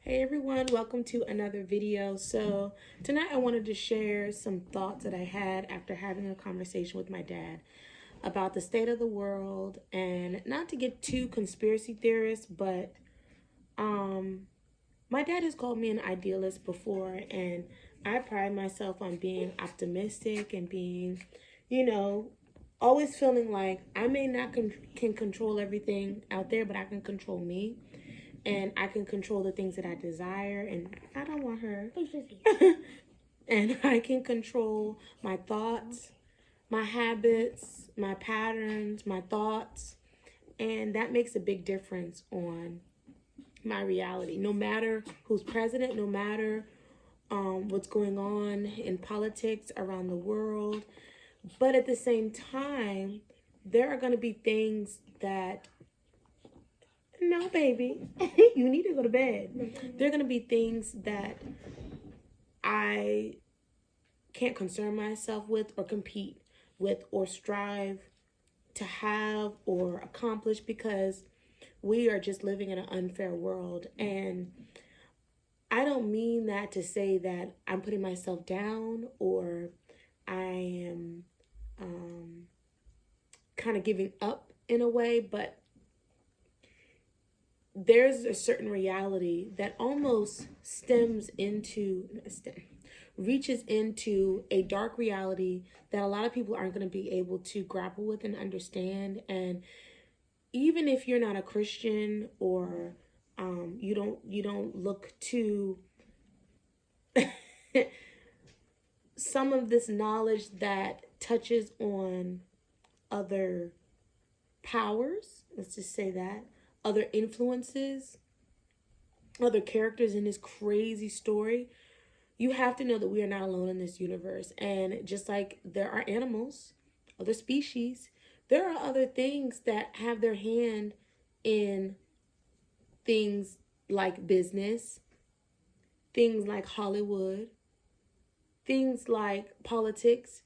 Hey everyone, welcome to another video. So tonight I wanted to share some thoughts that I had after having a conversation with my dad about the state of the world, and not to get too conspiracy theorist, but my dad has called me an idealist before, and I pride myself on being optimistic and being, you know, always feeling like I may not can control everything out there, but I can control me and I can control the things that I desire, and I don't want her. And I can control my thoughts, my habits, my patterns, my thoughts, and that makes a big difference on my reality. No matter who's president, no matter what's going on in politics around the world, but at the same time, there are going to be things that no, baby, you need to go to bed. There are going to be things that I can't concern myself with or compete with or strive to have or accomplish, because we are just living in an unfair world. And I don't mean that to say that I'm putting myself down or I am kind of giving up in a way, but there's a certain reality that almost reaches into a dark reality that a lot of people aren't going to be able to grapple with and understand. And even if you're not a Christian or you don't look to some of this knowledge that touches on other powers, let's just say that, other influences, other characters in this crazy story, you have to know that we are not alone in this universe. And just like there are animals, other species, there are other things that have their hand in things like business, things like Hollywood, things like politics.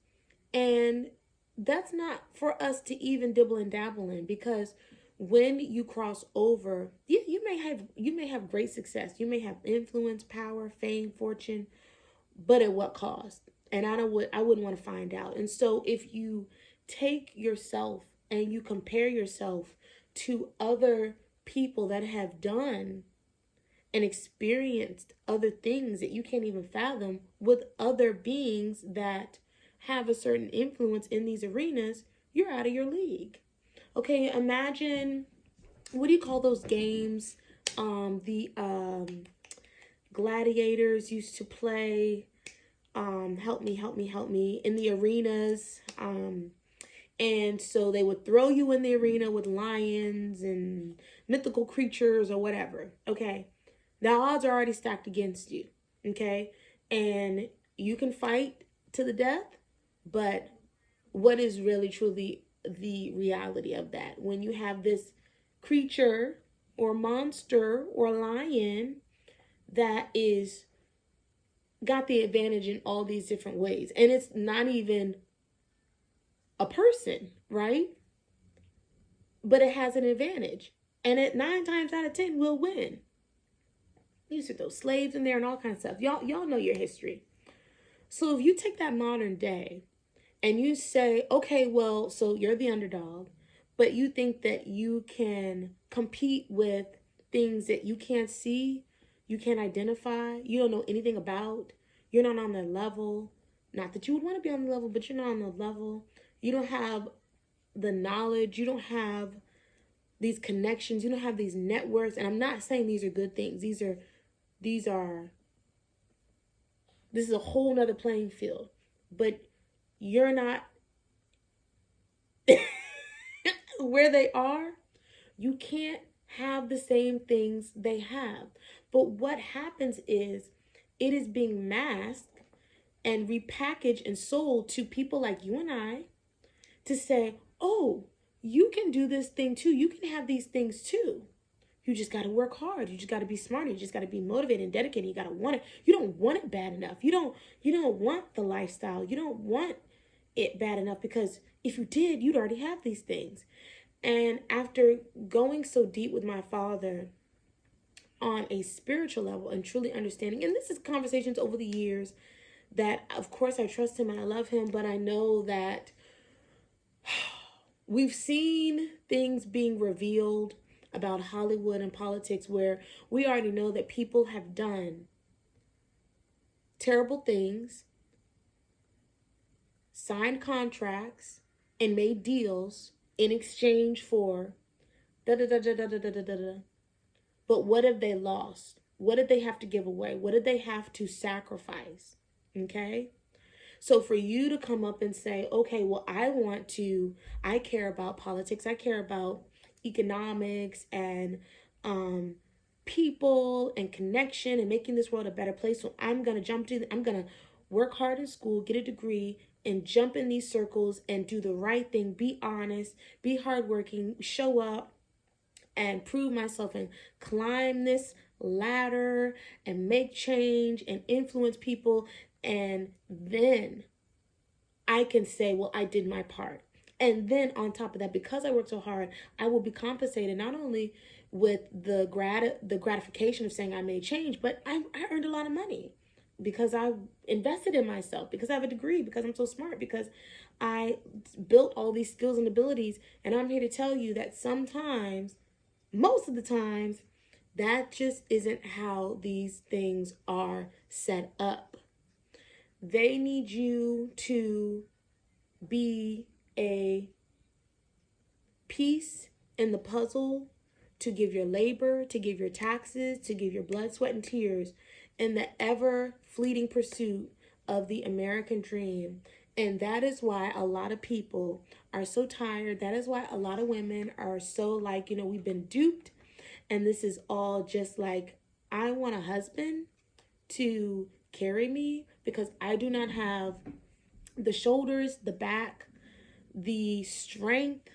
And that's not for us to even dibble and dabble in, because when you cross over, you may have great success. You may have influence, power, fame, fortune, but at what cost? And I wouldn't want to find out. And so if you take yourself and you compare yourself to other people that have done and experienced other things that you can't even fathom with other beings that have a certain influence in these arenas, you're out of your league. Okay, imagine, what do you call those games? The gladiators used to play, help me, in the arenas. And so they would throw you in the arena with lions and mythical creatures or whatever. Okay, the odds are already stacked against you. Okay, and you can fight to the death, but what is really truly the reality of that when you have this creature or monster or lion that is got the advantage in all these different ways, and it's not even a person, right? But it has an advantage, and it 9 times out of 10 will win. You used to throw slaves in there and all kinds of stuff. Y'all know your history. So if you take that modern day and you say, okay, well, so you're the underdog, but you think that you can compete with things that you can't see, you can't identify, you don't know anything about, you're not on their level. Not that you would want to be on the level, but you're not on the level. You don't have the knowledge, you don't have these connections, you don't have these networks. And I'm not saying these are good things. This is a whole nother playing field. But you're not where they are. You can't have the same things they have. But what happens is it is being masked and repackaged and sold to people like you and I to say, oh, you can do this thing too. You can have these things too. You just got to work hard. You just got to be smart. You just got to be motivated and dedicated. You got to want it. You don't want it bad enough. You don't want the lifestyle. You don't want it bad enough, because if you did, you'd already have these things. And after going so deep with my father on a spiritual level and truly understanding. And this is conversations over the years that, of course, I trust him and I love him, but I know that we've seen things being revealed about Hollywood and politics where we already know that people have done terrible things, signed contracts, and made deals in exchange for da da da da da da da da da. But what have they lost? What did they have to give away? What did they have to sacrifice? Okay? So for you to come up and say, okay, well, I care about politics, I care about economics and people and connection and making this world a better place. So I'm going to work hard in school, get a degree, and jump in these circles and do the right thing, be honest, be hardworking, show up, and prove myself and climb this ladder and make change and influence people. And then I can say, well, I did my part. And then on top of that, because I worked so hard, I will be compensated not only with the gratification of saying I made change, but I earned a lot of money because I invested in myself, because I have a degree, because I'm so smart, because I built all these skills and abilities. And I'm here to tell you that sometimes, most of the times, that just isn't how these things are set up. They need you to be a piece in the puzzle, to give your labor, to give your taxes, to give your blood, sweat, and tears in the ever fleeting pursuit of the American dream. And that is why a lot of people are so tired. That is why a lot of women are so like, we've been duped. And this is all just like, I want a husband to carry me because I do not have the shoulders, the back, the strength,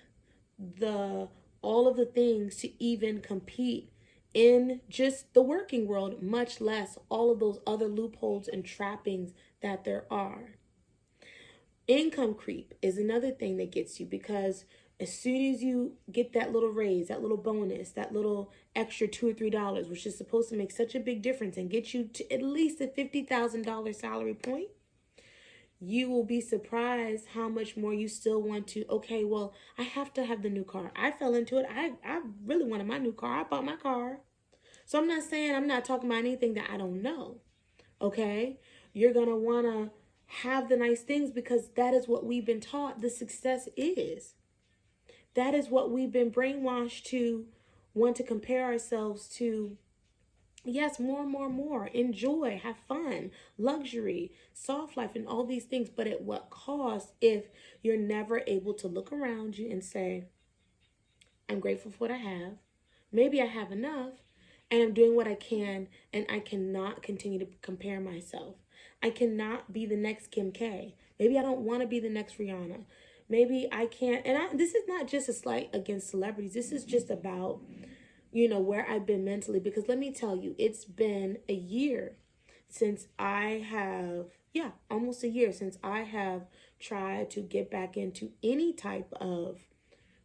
all of the things to even compete in just the working world, much less all of those other loopholes and trappings that there are. Income creep is another thing that gets you, because as soon as you get that little raise, that little bonus, that little extra $2 or $3, which is supposed to make such a big difference and get you to at least a $50,000 salary point, you will be surprised how much more you still want to, okay, well, I have to have the new car. I fell into it. I really wanted my new car. I bought my car. So I'm not talking about anything that I don't know. Okay? You're going to want to have the nice things because that is what we've been taught the success is. That is what we've been brainwashed to want to compare ourselves to. Yes, more. Enjoy, have fun, luxury, soft life, and all these things. But at what cost if you're never able to look around you and say, I'm grateful for what I have. Maybe I have enough and I'm doing what I can, and I cannot continue to compare myself. I cannot be the next Kim K. Maybe I don't want to be the next Rihanna. Maybe I can't. And this is not just a slight against celebrities. This is just about where I've been mentally, because let me tell you, it's been a year since almost a year since I have tried to get back into any type of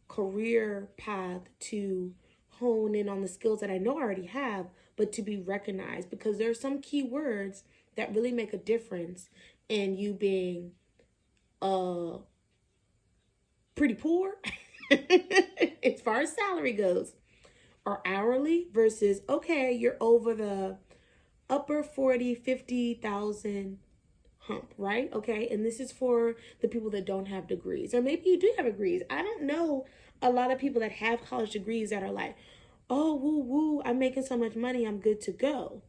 career path to hone in on the skills that I know I already have, but to be recognized, because there are some key words that really make a difference in you being pretty poor as far as salary goes, or hourly, versus, okay, you're over the upper 40, 50,000 hump, right? Okay. And this is for the people that don't have degrees, or maybe you do have degrees. I don't know a lot of people that have college degrees that are like, oh, woo, I'm making so much money, I'm good to go.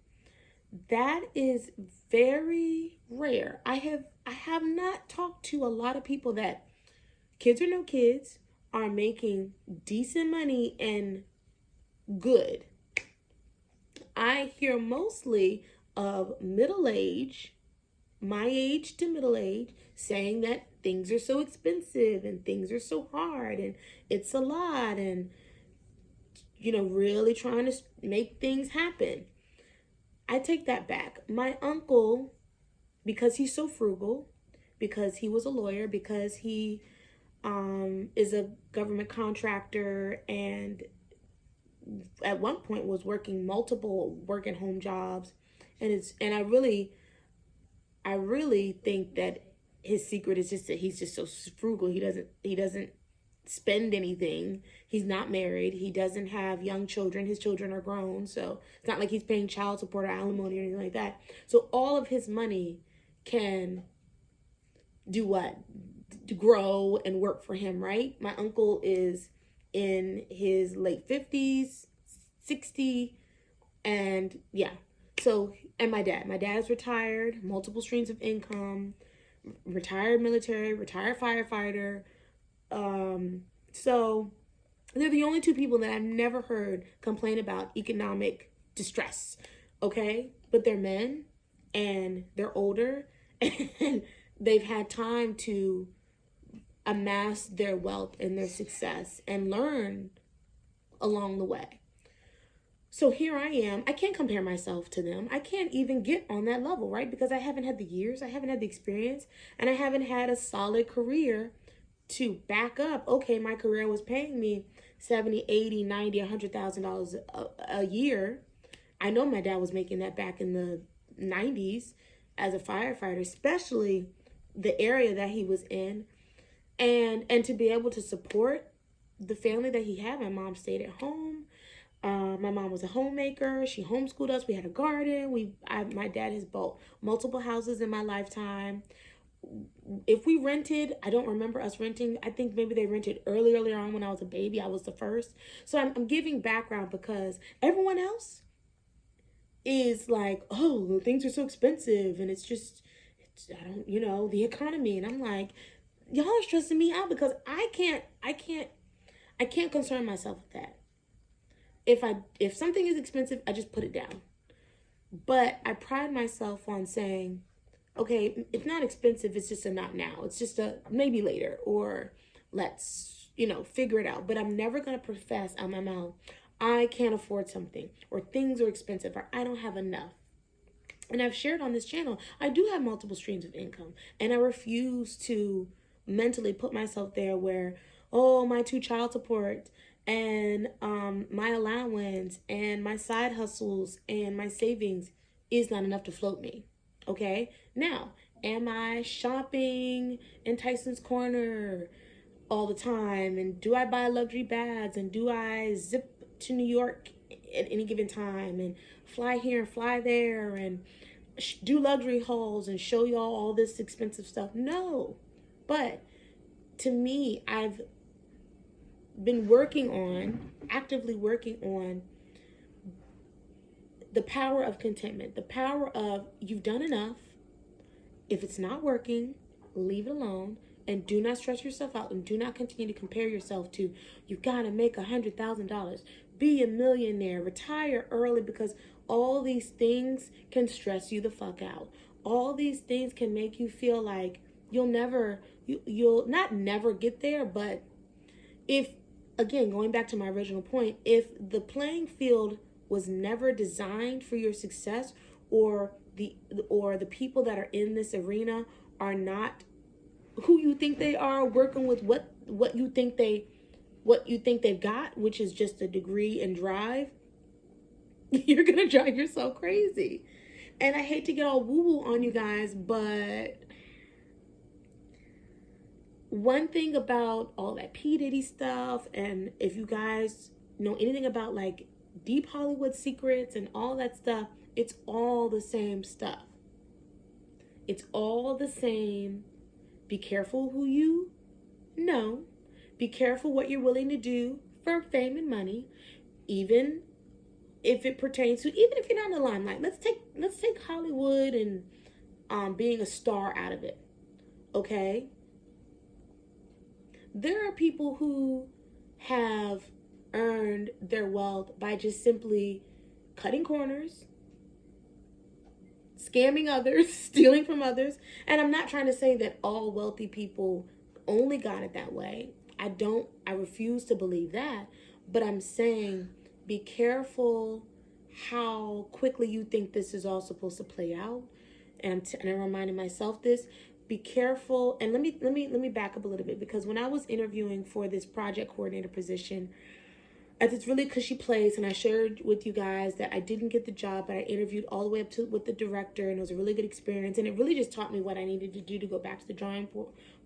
That is very rare. I have not talked to a lot of people that, kids or no kids, are making decent money and good. I hear mostly of middle age, my age to middle age, saying that things are so expensive and things are so hard and it's a lot, and really trying to make things happen. I take that back. My uncle, because he's so frugal, because he was a lawyer, because he is a government contractor and at one point was working multiple work and home jobs, and I really think that his secret is just that he's just so frugal. He doesn't spend anything. He's not married. He doesn't have young children. His children are grown, so it's not like he's paying child support or alimony or anything like that. So all of his money can do what? To grow and work for him, right? My uncle is in his late 50s, 60, and yeah. So, and my dad is retired, multiple streams of income, retired military, retired firefighter. So they're the only two people that I've never heard complain about economic distress. Okay? But they're men and they're older and they've had time to amass their wealth and their success and learn along the way. So here I am. I can't compare myself to them. I can't even get on that level, right? Because I haven't had the years, I haven't had the experience, and I haven't had a solid career to back up. Okay, my career was paying me $70, $80, $90, $100,000 a year. I know my dad was making that back in the 90s as a firefighter, especially the area that he was in. And to be able to support the family that he had. My mom stayed at home. My mom was a homemaker. She homeschooled us. We had a garden. My dad has bought multiple houses in my lifetime. If we rented, I don't remember us renting. I think maybe they rented earlier on when I was a baby. I was the first. So I'm giving background because everyone else is like, oh, things are so expensive. And I don't, the economy. And I'm like, y'all are stressing me out because I can't concern myself with that. If something is expensive, I just put it down. But I pride myself on saying, okay, it's not expensive, it's just a not now. It's just a maybe later, or let's, figure it out. But I'm never going to profess out my mouth, I can't afford something, or things are expensive, or I don't have enough. And I've shared on this channel, I do have multiple streams of income, and I refuse to mentally put myself there where, oh, my 2 child support and my allowance and my side hustles and my savings is not enough to float me. Okay? Now, am I shopping in Tyson's Corner all the time? And do I buy luxury bags? And do I zip to New York at any given time? And fly here and fly there? And do luxury hauls and show y'all all this expensive stuff? No. But to me, I've been actively working on the power of contentment, the power of you've done enough. If it's not working, leave it alone, and do not stress yourself out, and do not continue to compare yourself to, you gotta make $100,000, be a millionaire, retire early, because all these things can stress you the fuck out. All these things can make you feel like you'll not never get there, but if, again, going back to my original point, if the playing field was never designed for your success, or the people that are in this arena are not who you think they are, working with what you think they've got, which is just a degree and drive, you're gonna drive yourself crazy. And I hate to get all woo-woo on you guys, but one thing about all that P. Diddy stuff, and if you guys know anything about like deep Hollywood secrets and all that stuff, it's all the same stuff. It's all the same. Be careful who you know. Be careful what you're willing to do for fame and money, even if it pertains to, even if you're not in the limelight. Let's take Hollywood and being a star out of it. Okay? There are people who have earned their wealth by just simply cutting corners, scamming others, stealing from others. And I'm not trying to say that all wealthy people only got it that way. I refuse to believe that. But I'm saying be careful how quickly you think this is all supposed to play out. And I'm reminding myself this. Be careful. And let me back up a little bit, because when I was interviewing for this project coordinator position, at this really cushy place, and I shared with you guys that I didn't get the job, but I interviewed all the way up to with the director, and it was a really good experience, and it really just taught me what I needed to do to go back to the drawing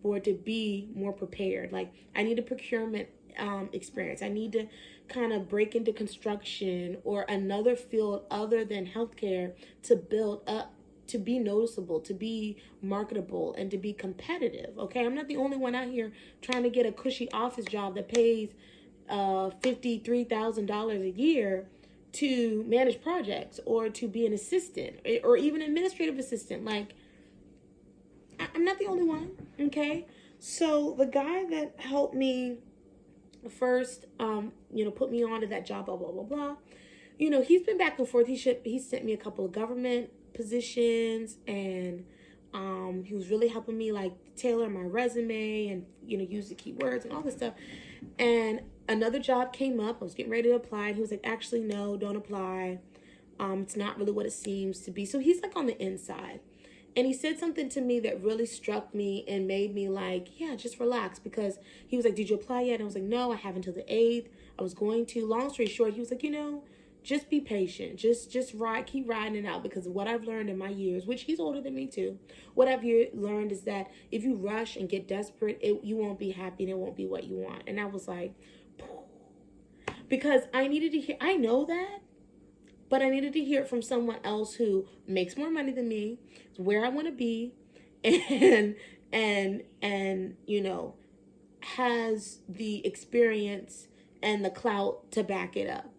board to be more prepared. Like, I need a procurement experience. I need to kind of break into construction or another field other than healthcare to build up, to be noticeable, to be marketable, and to be competitive. Okay, I'm not the only one out here trying to get a cushy office job that pays $53,000 a year to manage projects or to be an assistant or even administrative assistant. Like, I'm not the only one. Okay, so the guy that helped me first, put me on to that job, blah blah blah blah. He's been back and forth. He sent me a couple of government positions, and he was really helping me like tailor my resume and use the keywords and all this stuff. And another job came up. I was getting ready to apply, and he was like, actually, no, don't apply. It's not really what it seems to be. So he's like on the inside. And he said something to me that really struck me and made me like, yeah, just relax. Because he was like, did you apply yet? And I was like, no, I haven't until the 8th. I was going to. Long story short, he was like, just be patient. Just keep riding it out. Because what I've learned in my years, which he's older than me too, what I've learned is that if you rush and get desperate, you won't be happy and it won't be what you want. And I was like, because I needed to hear, I know that, but I needed to hear it from someone else who makes more money than me, is where I want to be, and has the experience and the clout to back it up.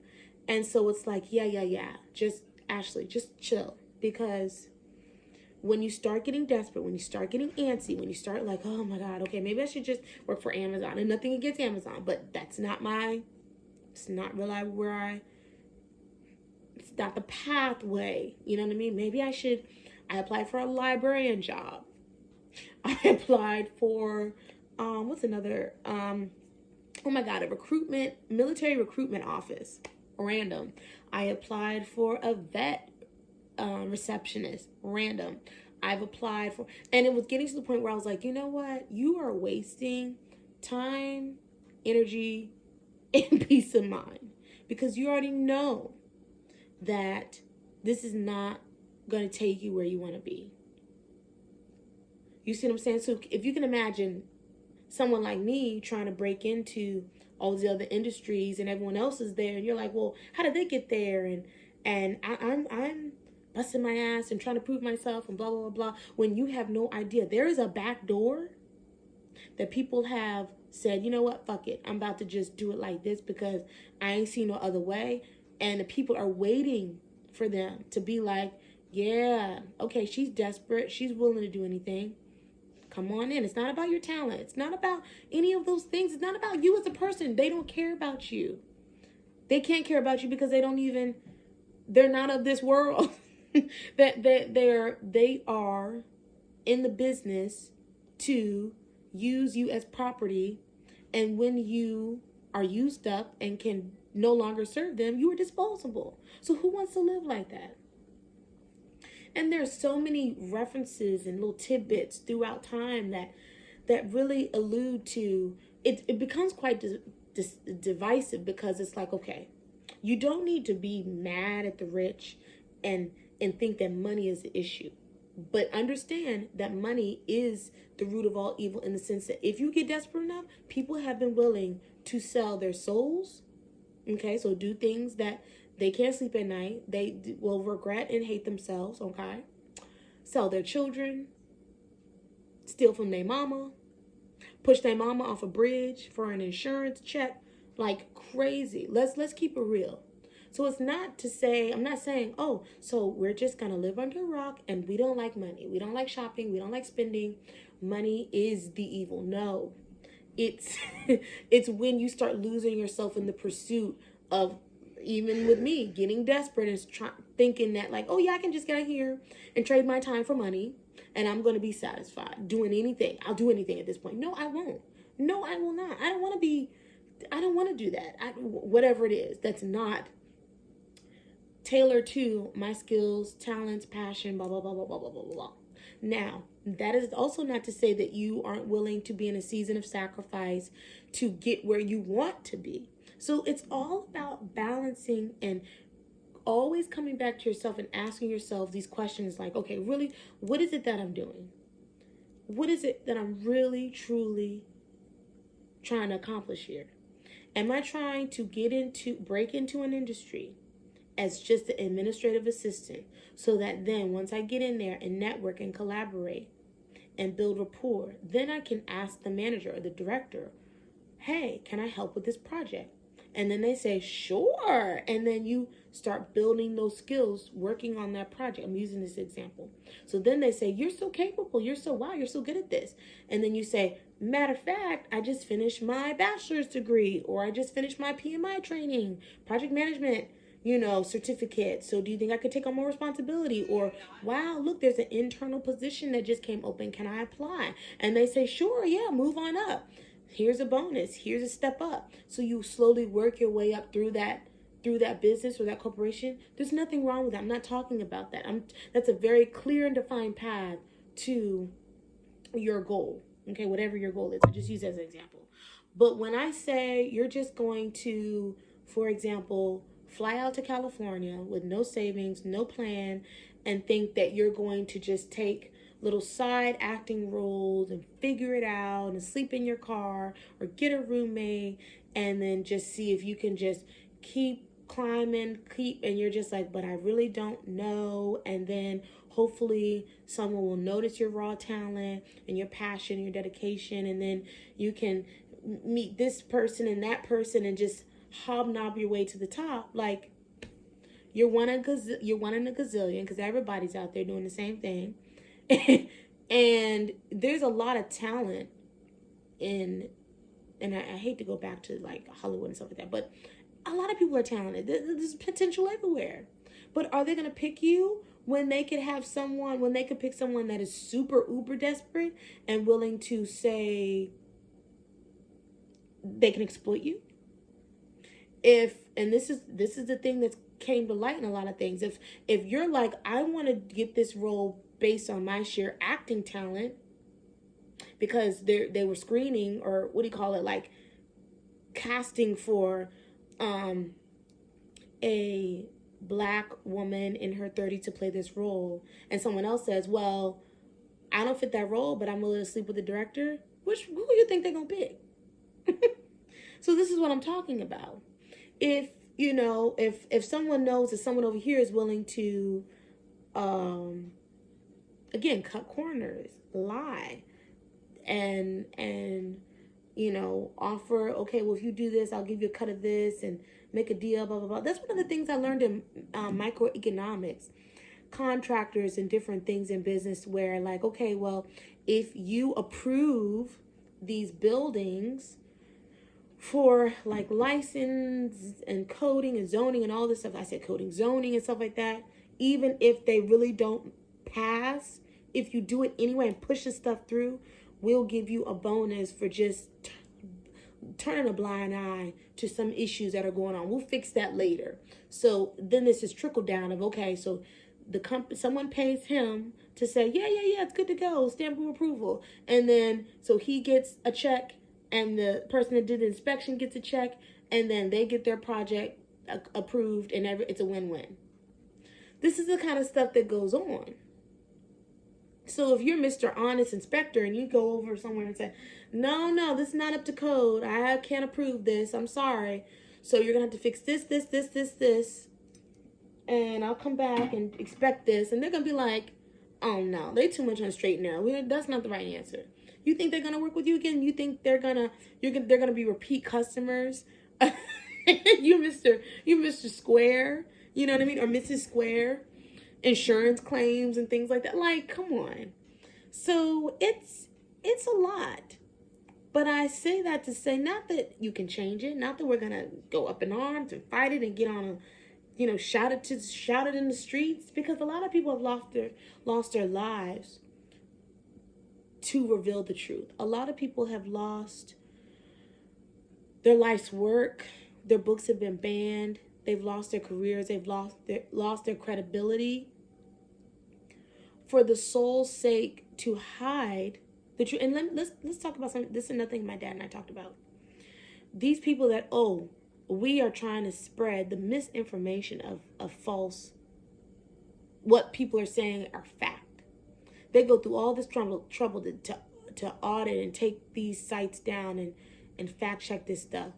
And so it's like, yeah. Just, Ashley, just chill. Because when you start getting desperate, when you start getting antsy, when you start like, oh my God, okay, maybe I should just work for Amazon. And nothing against Amazon, but it's not really it's not the pathway. You know what I mean? Maybe I applied for a librarian job. I applied for, what's another, oh my God, military recruitment office. Random. I applied for a vet receptionist. Random. I've applied for, and it was getting to the point where I was like, you know what? You are wasting time, energy, and peace of mind, because you already know that this is not going to take you where you want to be. You see what I'm saying? So if you can imagine someone like me trying to break into all the other industries and everyone else is there, and you're like, well, how did they get there? And I'm busting my ass and trying to prove myself and blah, blah, blah, blah. When you have no idea, there is a back door that people have said, you know what, fuck it. I'm about to just do it like this because I ain't seen no other way. And the people are waiting for them to be like, yeah, okay, she's desperate. She's willing to do anything. Come on in. It's not about your talent. It's not about any of those things. It's not about you as a person. They don't care about you. They can't care about you because they're not of this world. They are in the business to use you as property, and when you are used up and can no longer serve them, you are disposable. So who wants to live like that? And there's so many references and little tidbits throughout time that really allude to it. It becomes quite divisive, because it's like, okay, you don't need to be mad at the rich and think that money is the issue. But understand that money is the root of all evil, in the sense that if you get desperate enough, people have been willing to sell their souls. Okay, so do things that they can't sleep at night. They will regret and hate themselves. Okay, sell their children, steal from their mama, push their mama off a bridge for an insurance check, like crazy. Let's keep it real. So it's not to say, I'm not saying, oh, so we're just going to live under a rock and we don't like money. We don't like shopping. We don't like spending. Money is the evil. No, it's when you start losing yourself in the pursuit of, even with me, getting desperate and thinking that like, oh yeah, I can just get out here and trade my time for money and I'm going to be satisfied doing anything. I'll do anything at this point. No, I won't. No, I will not. I don't want to do that. Whatever it is, that's not tailored to my skills, talents, passion, blah, blah, blah, blah, blah, blah, blah, blah. Now, that is also not to say that you aren't willing to be in a season of sacrifice to get where you want to be. So it's all about balancing and always coming back to yourself and asking yourself these questions like, okay, really, what is it that I'm doing? What is it that I'm really, truly trying to accomplish here? Am I trying to break into an industry as just an administrative assistant so that then once I get in there and network and collaborate and build rapport, then I can ask the manager or the director, hey, can I help with this project? And then they say, sure. And then you start building those skills, working on that project. I'm using this example. So then they say, you're so capable. You're so good at this. And then you say, matter of fact, I just finished my bachelor's degree, or I just finished my PMI training, project management, certificate. So do you think I could take on more responsibility? Or, wow, look, there's an internal position that just came open. Can I apply? And they say, sure, yeah, move on up. Here's a bonus. Here's a step up. So you slowly work your way up through that business or that corporation. There's nothing wrong with that. I'm not talking about that. That's a very clear and defined path to your goal. Okay, whatever your goal is. I just use it as an example. But when I say you're just going to, for example, fly out to California with no savings, no plan, and think that you're going to just take little side acting roles and figure it out and sleep in your car or get a roommate and then just see if you can just keep climbing, and you're just like, but I really don't know. And then hopefully someone will notice your raw talent and your passion and your dedication, and then you can meet this person and that person and just hobnob your way to the top. Like, you're one in a gazillion, because everybody's out there doing the same thing. And there's a lot of talent and I hate to go back to like Hollywood and stuff like that, but a lot of people are talented. There's potential everywhere. But are they going to pick you when they could pick someone that is super uber desperate and willing to say they can exploit you? And this is the thing that came to light in a lot of things. If you're like, I want to get this role based on my sheer acting talent, because they were screening, or what do you call it, like casting for a black woman in her 30s to play this role, and someone else says, well, I don't fit that role, but I'm willing to sleep with the director, who do you think they're gonna pick? So this is what I'm talking about. If someone knows that someone over here is willing to again, cut corners, lie, and offer, okay, well, if you do this, I'll give you a cut of this and make a deal, blah, blah, blah. That's one of the things I learned in microeconomics, contractors and different things in business, where like, okay, well, if you approve these buildings for like license and coding and zoning and all this stuff, I said coding, zoning and stuff like that, even if they really don't pass, if you do it anyway and push this stuff through, we'll give you a bonus for just turning a blind eye to some issues that are going on. We'll fix that later. So then this is trickle down of, okay, so someone pays him to say, yeah, it's good to go, stamp of approval. And then so he gets a check, and the person that did the inspection gets a check, and then they get their project approved, and it's a win-win. This is the kind of stuff that goes on. So if you're Mr. Honest Inspector and you go over somewhere and say, no, this is not up to code, I can't approve this, I'm sorry, so you're going to have to fix this, and I'll come back and expect this, and they're going to be like, oh no, they too much on straight now. That's not the right answer. You think they're going to work with you again? You think they're going to be repeat customers? you Mr. Square, you know what I mean? Or Mrs. Square. Insurance claims and things like that. Like, come on. So it's a lot. But I say that to say, not that you can change it, not that we're gonna go up in arms and fight it and get on shout it in the streets, because a lot of people have lost their lives to reveal the truth. A lot of people have lost their life's work. Their books have been banned. They've lost their careers. They've lost their credibility for the sole sake to hide the truth. And let's talk about something. This is another thing my dad and I talked about. These people that, we are trying to spread the misinformation of false, what people are saying are fact. They go through all this trouble to audit and take these sites down and fact check this stuff.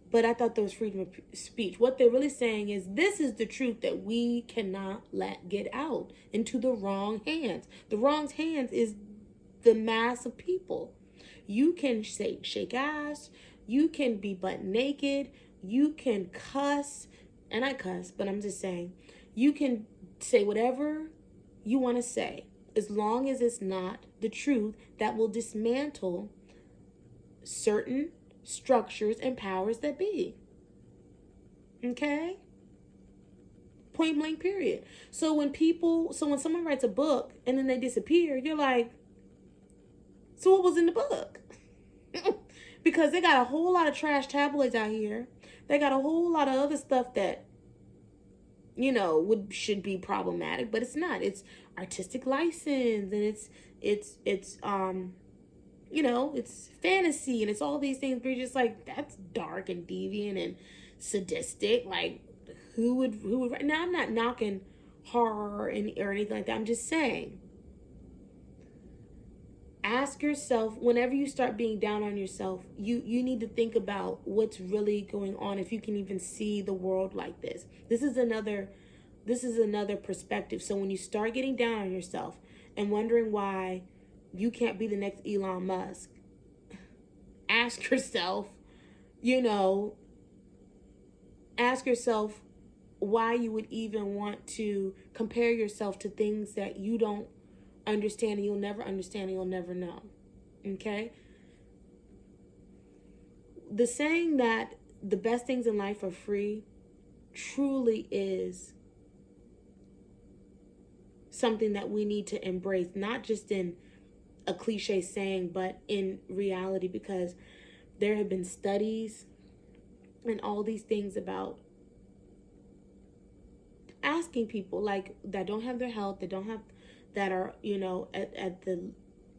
But I thought there was freedom of speech. What they're really saying is this is the truth that we cannot let get out into the wrong hands. The wrong hands is the mass of people. You can say shake ass, you can be butt naked, you can cuss, and I cuss, but I'm just saying, you can say whatever you want to say, as long as it's not the truth that will dismantle certain structures and powers that be. Okay? Point blank, period. So when someone writes a book and then they disappear, you're like, so what was in the book? Because they got a whole lot of trash tabloids out here. They got a whole lot of other stuff that, should be problematic, but it's not. It's artistic license, and it's it's fantasy, and it's all these things where you're just like, that's dark and deviant and sadistic. Like, who would now, I'm not knocking horror or anything like that. I'm just saying, ask yourself, whenever you start being down on yourself, you need to think about what's really going on, if you can even see the world like this. This is another perspective. So when you start getting down on yourself and wondering why you can't be the next Elon Musk, ask yourself, why you would even want to compare yourself to things that you don't understand, and you'll never understand, and you'll never know. Okay? The saying that the best things in life are free truly is something that we need to embrace, not just in a cliche saying, but in reality, because there have been studies and all these things about asking people like that don't have their health, that are, at the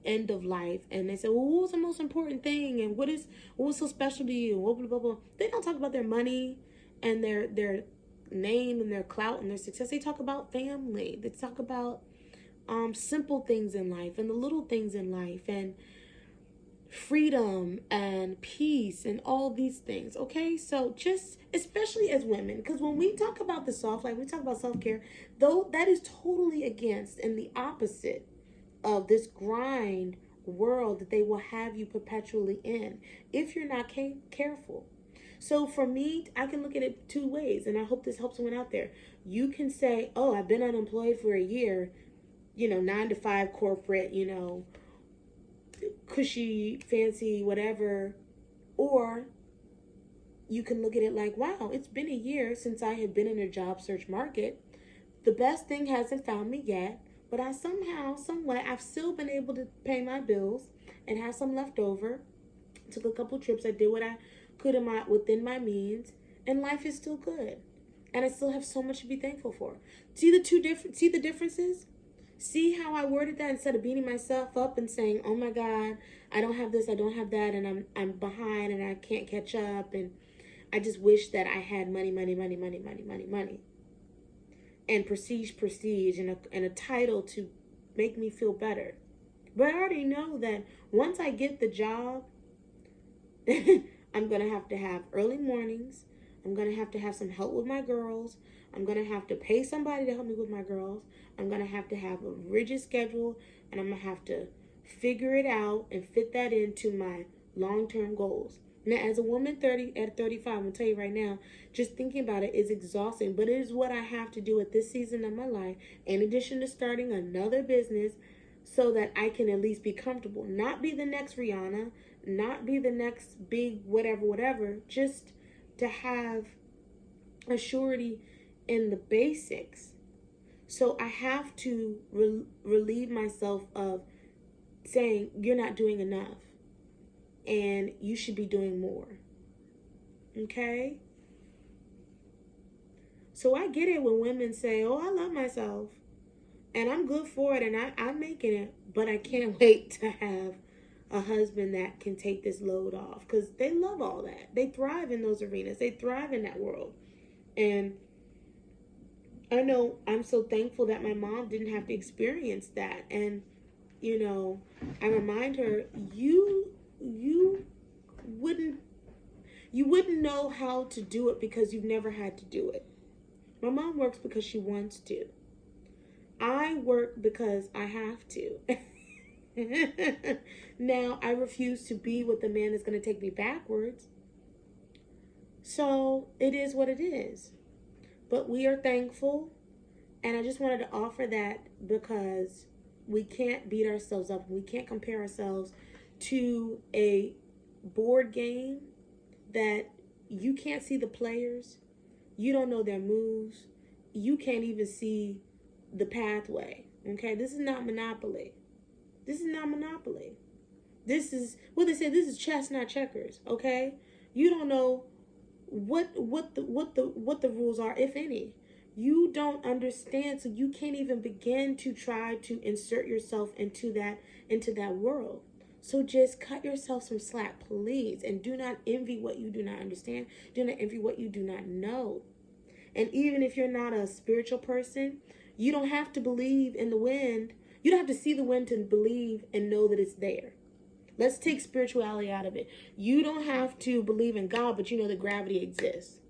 end of life, and they say, well, what was the most important thing, and what was so special to you, and blah, blah, blah, blah. They don't talk about their money and their name and their clout and their success. They talk about family. They talk about simple things in life, and the little things in life, and freedom and peace and all these things. Okay, so just especially as women, because when we talk about the soft life, we talk about self-care, though that is totally against and the opposite of this grind world that they will have you perpetually in if you're not careful. So for me, I can look at it two ways, and I hope this helps someone out there. You can say, oh, I've been unemployed for a year, 9 to 5 corporate, cushy, fancy, whatever. Or you can look at it like, wow, it's been a year since I have been in a job search market. The best thing hasn't found me yet, but I somehow, someway, I've still been able to pay my bills and have some left over. Took a couple trips. I did what I could within my means, and life is still good. And I still have so much to be thankful for. See the differences? See how I worded that instead of beating myself up and saying, oh my God, I don't have this, I don't have that, and I'm behind and I can't catch up, and I just wish that I had money. And prestige, and a title to make me feel better. But I already know that once I get the job, I'm going to have early mornings. I'm going to have some help with my girls. I'm going to have to pay somebody to help me with my girls. I'm going to have a rigid schedule, and I'm going to have to figure it out and fit that into my long-term goals. Now, as a woman at 35, I'm going to tell you right now, just thinking about it is exhausting, but it is what I have to do at this season of my life, in addition to starting another business, so that I can at least be comfortable. Not be the next Rihanna, not be the next big whatever, just to have a surety in the basics. So I have to relieve myself of saying, you're not doing enough, and you should be doing more. Okay? So I get it when women say, oh, I love myself, and I'm good for it, and I'm making it, but I can't wait to have a husband that can take this load off, because they love all that. They thrive in those arenas. They thrive in that world. And I know I'm so thankful that my mom didn't have to experience that. And, you know, I remind her, you wouldn't know how to do it because you've never had to do it. My mom works because she wants to. I work because I have to. Now, I refuse to be with the man that's going to take me backwards. So, it is what it is. But we are thankful. And I just wanted to offer that because we can't beat ourselves up. We can't compare ourselves to a board game that you can't see the players. You don't know their moves. You can't even see the pathway. Okay? This is not Monopoly. This is not Monopoly. This is what they say. This is chess, not checkers. Okay? You don't know what the rules are, if any. You don't understand, so you can't even begin to try to insert yourself into that world. So just cut yourself some slack, please, and do not envy what you do not understand. Do not envy what you do not know. And even if you're not a spiritual person, you don't have to believe in the wind. You don't have to see the wind to believe and know that it's there. Let's take spirituality out of it. You don't have to believe in God, but you know that gravity exists.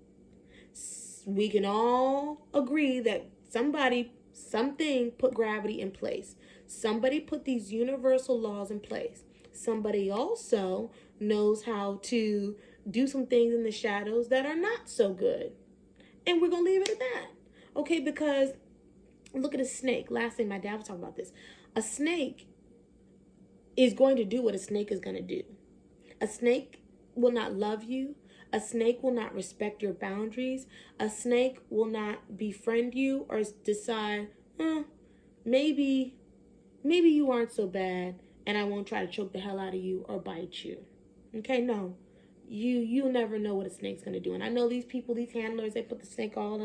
We can all agree that something put gravity in place. Somebody put these universal laws in place. Somebody also knows how to do some things in the shadows that are not so good. And we're going to leave it at that. Okay, because look at a snake. Last thing, my dad was talking about this. A snake is going to do what a snake is going to do. A snake will not love you. A snake will not respect your boundaries. A snake will not befriend you or decide, maybe you aren't so bad and I won't try to choke the hell out of you or bite you. Okay, no. You'll never know what a snake's going to do. And I know these people, these handlers, they put the snake all,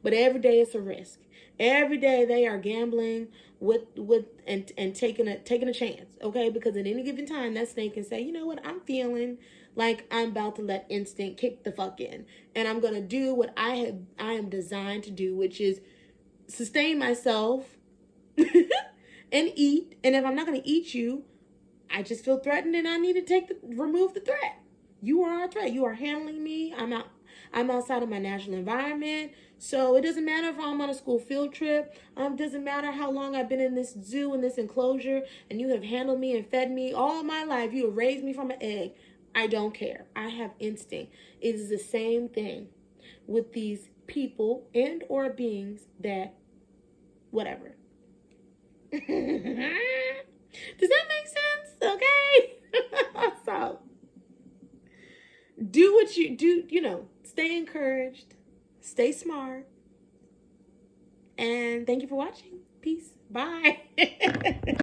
but every day it's a risk. Every day they are gambling and taking a chance, okay? Because at any given time, that snake can say, you know what, I'm feeling like I'm about to let instinct kick the fuck in. And I'm going to do what I am designed to do, which is sustain myself and eat. And if I'm not going to eat you, I just feel threatened and I need to remove the threat. You are a threat. You are handling me. I'm outside of my natural environment. So it doesn't matter if I'm on a school field trip. It doesn't matter how long I've been in this zoo, in this enclosure, and you have handled me and fed me all my life. You have raised me from an egg. I don't care. I have instinct. It is the same thing with these people and or beings that, whatever. Does that make sense? Okay? So, do what you do, stay encouraged, stay smart, and thank you for watching. Peace. Bye.